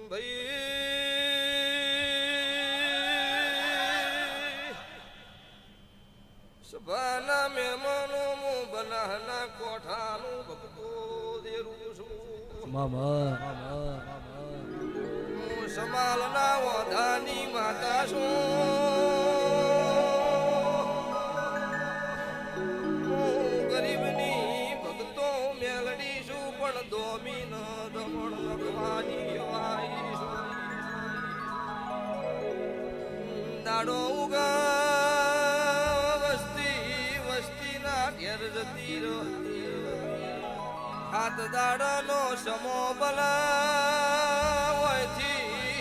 ભાઈ સભાના મહેમાનો હું બનાના કોઠાનું ભક્તો દેરું છું હું સમાલના ઓધાની માતા છું હું ગરીબની ભક્તો મેલડી છું પણ દોમી ન દમણ લખવાની વાઈ છું દાડો ઉગા ઘેર જતી હાથ દાડાનો સમો બલાથી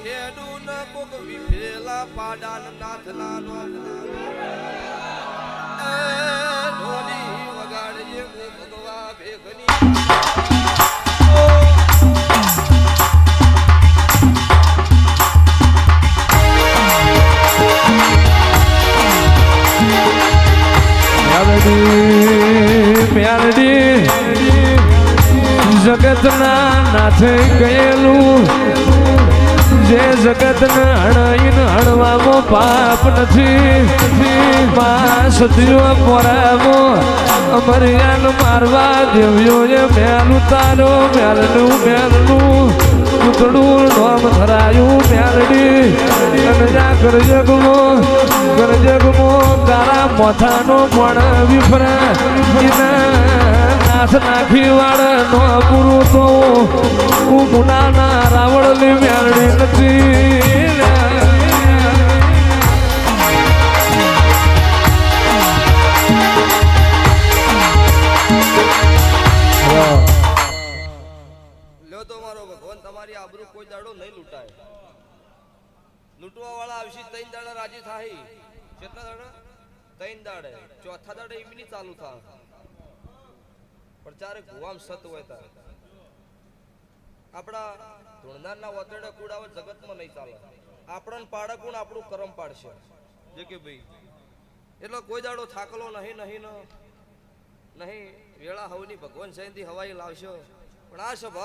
હેડું ન કોક વિફેલા પાડાન નાથલાનો ઢોલી વગાડીએ ભગવા ભેગની જગતના નાથે ગયેલું જે જગતને હણાઈને હણવામાં પાપ નથી સતીઓ પોરાવો અમરિયાન મારવા દેવ્યોએ મેલું તારો મેલનું પૂતળું નોમ ધરાયું મેલડી અને ગરજગમો તારા મોથાનો મણ વિફરા નાથ નાખી વાળ નો પૂરું તો હું ગુનાના રાવણની મેળડી નથી લ્યો તો મારો ભગવાન તમારી આબરૂ કોઈ દાડો નહીં લૂંટાય લૂંટવા વાળા આવશે 3 દાડા રાજી થાય કેટલા દાડા 3 દાડે ચોથા દાડે એમની ચાલુ થાય પણ ચારે ગુવામ સત હોય તારે આપણા ધોળનારના વતડે કુડાવત જગતમાં નહીં ચાલે આપણને પાડકુણ આપણું કરમ પાડશે જે કે ભાઈ એટલો કોઈ દાડો થાકલો નહીં વેળા હવની ભગવાન જયંતી હવાઈ લાવશો પણ આ સભા